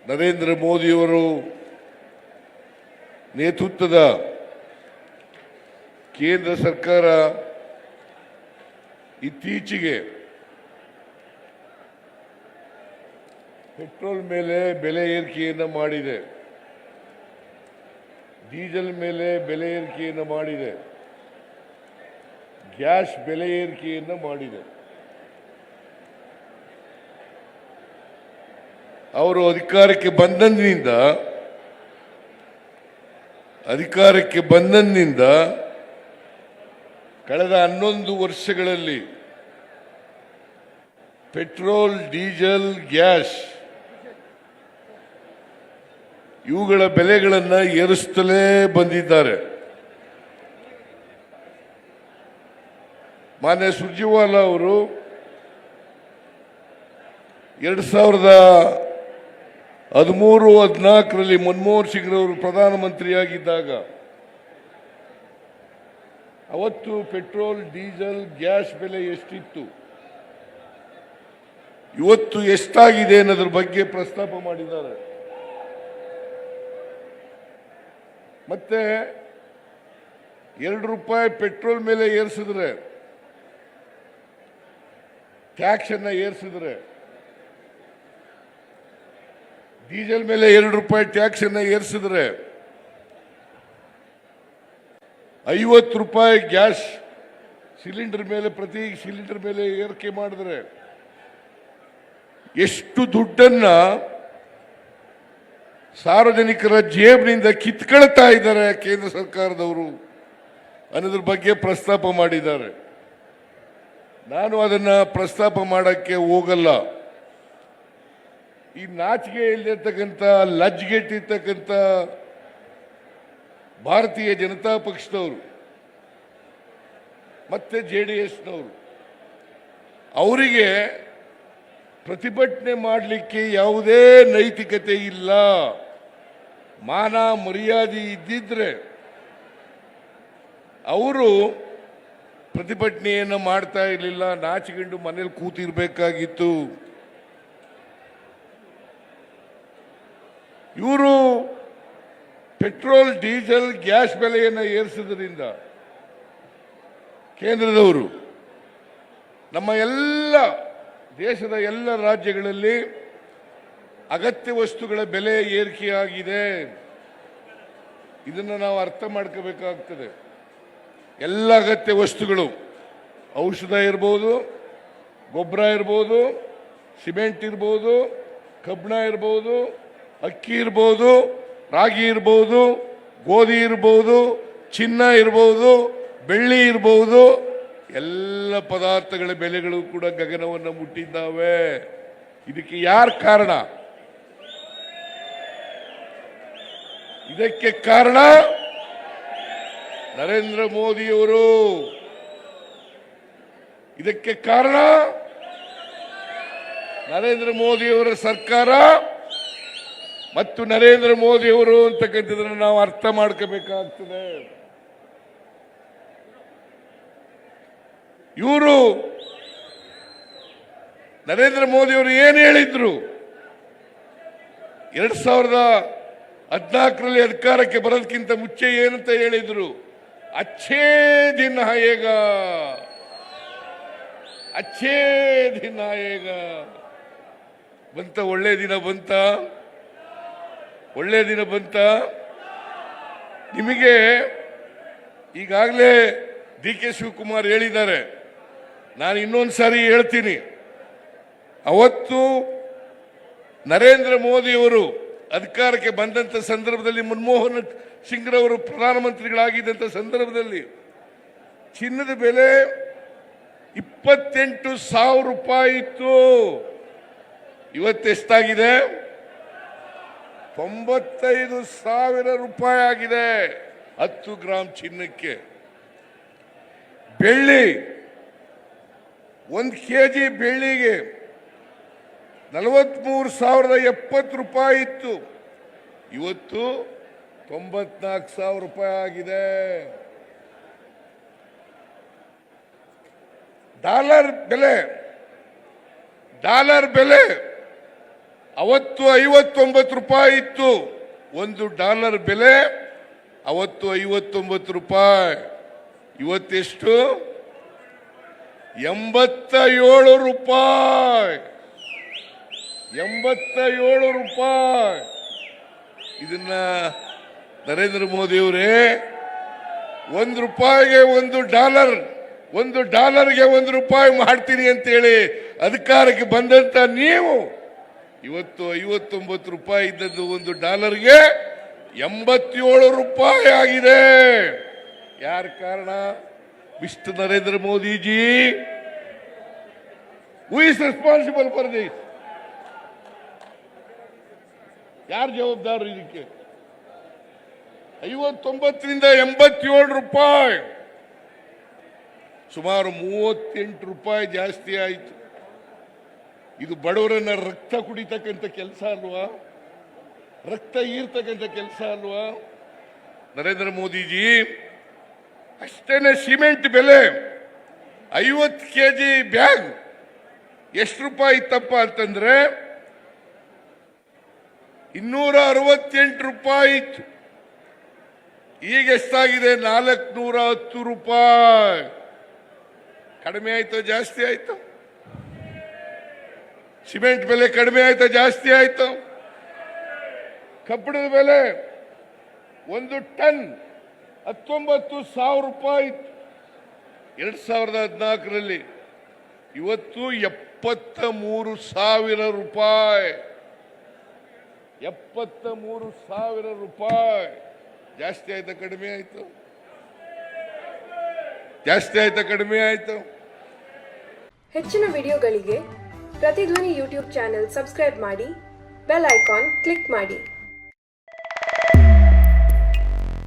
ನರೇಂದ್ರ ಮೋದಿಯವರು ನೇತೃತ್ವದ ಕೇಂದ್ರ ಸರ್ಕಾರ ಇತ್ತೀಚೆಗೆ ಪೆಟ್ರೋಲ್ ಮೇಲೆ ಬೆಲೆ ಏರಿಕೆಯನ್ನು ಮಾಡಿದೆ, ಡೀಸೆಲ್ ಮೇಲೆ ಬೆಲೆ ಏರಿಕೆಯನ್ನು ಮಾಡಿದೆ, ಗ್ಯಾಸ್ ಬೆಲೆ ಏರಿಕೆಯನ್ನು ಮಾಡಿದೆ. ಅವರು ಅಧಿಕಾರಕ್ಕೆ ಬಂದಂದಿನಿಂದ ಕಳೆದ 11 ವರ್ಷಗಳಲ್ಲಿ ಪೆಟ್ರೋಲ್, ಡೀಸೆಲ್, ಗ್ಯಾಸ್ ಇವುಗಳ ಬೆಲೆಗಳನ್ನು ಏರಿಸುತ್ತಲೇ ಬಂದಿದ್ದಾರೆ. ಮಾನ್ಯ ಸುರ್ಜೇವಾಲಾ ಅವರು 2013-14ರಲ್ಲಿ ಮನಮೋಹನ್ ಸಿಂಗ್ ಅವರು ಪ್ರಧಾನಮಂತ್ರಿಯಾಗಿದ್ದಾಗ ಅವತ್ತು ಪೆಟ್ರೋಲ್, ಡೀಸೆಲ್, ಗ್ಯಾಸ್ ಬೆಲೆ ಎಷ್ಟಿತ್ತು, ಇವತ್ತು ಎಷ್ಟಾಗಿದೆ ಅನ್ನೋದ್ರ ಬಗ್ಗೆ ಪ್ರಸ್ತಾಪ ಮಾಡಿದ್ದಾರೆ. ಮತ್ತೆ ₹2 ಪೆಟ್ರೋಲ್ ಮೇಲೆ ಏರಿಸಿದ್ರೆ, ಟ್ಯಾಕ್ಸ್ ಅನ್ನ ಏರಿಸಿದ್ರೆ, ಡೀಸೆಲ್ ಮೇಲೆ ₹2 ಟ್ಯಾಕ್ಸ್ ಅನ್ನ ಏರಿಸಿದ್ರೆ, ₹50 ಗ್ಯಾಸ್ ಸಿಲಿಂಡರ್ ಮೇಲೆ ಪ್ರತಿ ಸಿಲಿಂಡರ್ ಮೇಲೆ ಏರಿಕೆ ಮಾಡಿದ್ರೆ ಎಷ್ಟು ದುಡ್ಡನ್ನ ಸಾರ್ವಜನಿಕರ ಜೇಬಿನಿಂದ ಕಿತ್ಕೊಳ್ತಾ ಇದ್ದಾರೆ ಕೇಂದ್ರ ಸರ್ಕಾರದವರು ಅನ್ನೋದ್ರ ಬಗ್ಗೆ ಪ್ರಸ್ತಾಪ ಮಾಡಿದ್ದಾರೆ. ನಾನು ಅದನ್ನ ಪ್ರಸ್ತಾಪ ಮಾಡಕ್ಕೆ ಹೋಗಲ್ಲ. ಈ ನಾಚಿಕೆ ಇಲ್ಲದಿರ್ತಕ್ಕಂಥ, ಲಜ್ಜೆಗೆಟ್ಟಿರ್ತಕ್ಕಂಥ ಭಾರತೀಯ ಜನತಾ ಪಕ್ಷದವರು ಮತ್ತೆ JDSನವರು ಅವರಿಗೆ ಪ್ರತಿಭಟನೆ ಮಾಡಲಿಕ್ಕೆ ಯಾವುದೇ ನೈತಿಕತೆ ಇಲ್ಲ. ಮಾನ ಮರ್ಯಾದೆ ಇದ್ದಿದ್ರೆ ಅವರು ಪ್ರತಿಭಟನೆಯನ್ನು ಮಾಡ್ತಾ ಇರಲಿಲ್ಲ, ನಾಚಿಕೊಂಡು ಮನೇಲಿ ಕೂತಿರ್ಬೇಕಾಗಿತ್ತು. ಇವರು ಪೆಟ್ರೋಲ್, ಡೀಸೆಲ್, ಗ್ಯಾಸ್ ಬೆಲೆಯನ್ನು ಏರಿಸಿದ್ರಿಂದ ಕೇಂದ್ರದವರು ನಮ್ಮ ಎಲ್ಲ ದೇಶದ ಎಲ್ಲ ರಾಜ್ಯಗಳಲ್ಲಿ ಅಗತ್ಯ ವಸ್ತುಗಳ ಬೆಲೆ ಏರಿಕೆಯಾಗಿದೆ. ಇದನ್ನು ನಾವು ಅರ್ಥ ಮಾಡ್ಕೋಬೇಕಾಗ್ತದೆ. ಎಲ್ಲ ಅಗತ್ಯ ವಸ್ತುಗಳು, ಔಷಧ ಇರ್ಬೋದು, ಗೊಬ್ಬರ ಇರ್ಬೋದು, ಸಿಮೆಂಟ್ ಇರ್ಬೋದು, ಕಬ್ಬಣ ಇರ್ಬೋದು, ಅಕ್ಕಿ ಇರ್ಬೋದು, ರಾಗಿ ಇರ್ಬೋದು, ಗೋಧಿ ಇರ್ಬೋದು, ಚಿನ್ನ ಇರ್ಬೋದು, ಬೆಳ್ಳಿ ಇರ್ಬೋದು, ಎಲ್ಲ ಪದಾರ್ಥಗಳ ಬೆಲೆಗಳು ಕೂಡ ಗಗನವನ್ನು ಮುಟ್ಟಿದ್ದಾವೆ. ಇದಕ್ಕೆ ಯಾರು ಕಾರಣ? ಇದಕ್ಕೆ ಕಾರಣ ನರೇಂದ್ರ ಮೋದಿಯವರು. ಇದಕ್ಕೆ ಕಾರಣ ನರೇಂದ್ರ ಮೋದಿಯವರ ಸರ್ಕಾರ ಮತ್ತು ನರೇಂದ್ರ ಮೋದಿಯವರು ಅಂತಕ್ಕಂಥದ್ದನ್ನು ನಾವು ಅರ್ಥ ಮಾಡ್ಕೋಬೇಕಾಗ್ತದೆ. ಇವರು ನರೇಂದ್ರ ಮೋದಿಯವರು ಏನು ಹೇಳಿದ್ರು? 2014ರಲ್ಲಿ ಅಧಿಕಾರಕ್ಕೆ ಬರೋದಕ್ಕಿಂತ ಮುಂಚೆ ಏನಂತ ಹೇಳಿದ್ರು? ಅಚ್ಚೇ ದಿನ ಆಯೇಗಾ, ಅಚ್ಚೇ ದಿನ ಆಯೇಗಾ. ಬಂತ? ಒಳ್ಳೆ ದಿನ ಬಂತ? ಒಳ್ಳೆ ದಿನ ಬಂತ? ನಿಮಗೆ ಈಗಾಗಲೇ DK ಶಿವಕುಮಾರ್ ಹೇಳಿದ್ದಾರೆ, ನಾನು ಇನ್ನೊಂದು ಸಾರಿ ಹೇಳ್ತೀನಿ. ಅವತ್ತು ನರೇಂದ್ರ ಮೋದಿಯವರು ಅಧಿಕಾರಕ್ಕೆ ಬಂದಂತ ಸಂದರ್ಭದಲ್ಲಿ, ಮನಮೋಹನ್ ಸಿಂಗ್ರವರು ಪ್ರಧಾನಮಂತ್ರಿಗಳಾಗಿದ್ದಂಥ ಸಂದರ್ಭದಲ್ಲಿ ಚಿನ್ನದ ಬೆಲೆ 28,000 ರೂಪಾಯಿ ಇತ್ತು. ಇವತ್ತೆಷ್ಟಾಗಿದೆ? 95,000 ರೂಪಾಯಿ ಆಗಿದೆ 10 ಗ್ರಾಂ ಚಿನ್ನಕ್ಕೆ. ಬೆಳ್ಳಿ 1 kg ಬೆಳ್ಳಿಗೆ 43,070 ರೂಪಾಯಿ ಇತ್ತು. ಇವತ್ತು 94,000 ರೂಪಾಯಿ ಆಗಿದೆ. ಡಾಲರ್ ಬೆಲೆ ಅವತ್ತು 59 ರೂಪಾಯಿ ಇತ್ತು $1 ಬೆಲೆ, ಅವತ್ತು 59 ರೂಪಾಯಿ. ಇವತ್ತೆಷ್ಟು? 87 ರೂಪಾಯಿ. 87 ರೂಪಾಯಿ. ಇದನ್ನ ನರೇಂದ್ರ ಮೋದಿ ಅವರೇ, $1 $1ಗೆ $1 ಮಾಡ್ತೀನಿ ಅಂತೇಳಿ ಅಧಿಕಾರಕ್ಕೆ ಬಂದಂತ ನೀವು ಇವತ್ತು 59 ರೂಪಾಯಿ ಇದ್ದದ್ದು $1ಗೆ 87 ರೂಪಾಯಿ ಆಗಿದೆ. ಯಾರ ಕಾರಣ? Mister Narendra Modiji, who is responsible for this? ಯಾರು ಜವಾಬ್ದಾರರು ಇದಕ್ಕೆ? 59ರಿಂದ 87 ರೂಪಾಯಿ, ಸುಮಾರು 38 ರೂಪಾಯಿ ಜಾಸ್ತಿ ಆಯಿತು. ಇದು ಬಡವರನ್ನ ರಕ್ತ ಕುಡಿತಕ್ಕಂಥ ಕೆಲಸ ಅಲ್ವಾ? ರಕ್ತ ಈರ್ತಕ್ಕಂಥ ಕೆಲಸ ಅಲ್ವಾ? ನರೇಂದ್ರ ಮೋದಿಜಿ, ಅಷ್ಟೇನೆ ಸಿಮೆಂಟ್ ಬೆಲೆ 50 kg ಬ್ಯಾಗ್ ಎಷ್ಟು ರೂಪಾಯಿ ಇತ್ತಪ್ಪ ಅಂತಂದ್ರೆ 268 ರೂಪಾಯಿ ಇತ್ತು. ಈಗ ಎಷ್ಟಾಗಿದೆ? 410 ರೂಪಾಯಿ. ಕಡಿಮೆ ಆಯ್ತು ಜಾಸ್ತಿ ಆಯ್ತು? ಸಿಮೆಂಟ್ ಬೆಲೆ ಕಡಿಮೆ ಆಯ್ತಾ ಜಾಸ್ತಿ ಆಯ್ತು? ಕಬ್ಬಿಣದ ಬೆಲೆ 1 ಟನ್ 19,000 ರೂಪಾಯಿ ಇತ್ತು 2014ರಲ್ಲಿ. ಇವತ್ತು 73,000 ರೂಪಾಯಿ. 73,000 ರೂಪಾಯಿ. ಜಾಸ್ತಿ ಆಯ್ತಾ ಕಡಿಮೆ ಆಯ್ತು? ಜಾಸ್ತಿ ಆಯ್ತಾ ಕಡಿಮೆ ಆಯ್ತು? ಹೆಚ್ಚಿನ ವಿಡಿಯೋಗಳಿಗೆ ಪ್ರತಿಧ್ವನಿ ಯೂಟ್ಯೂಬ್ ಚಾನೆಲ್ ಸಬ್ಸ್ಕ್ರೈಬ್ ಮಾಡಿ, ಬೆಲ್ ಐಕಾನ್ ಕ್ಲಿಕ್ ಮಾಡಿ.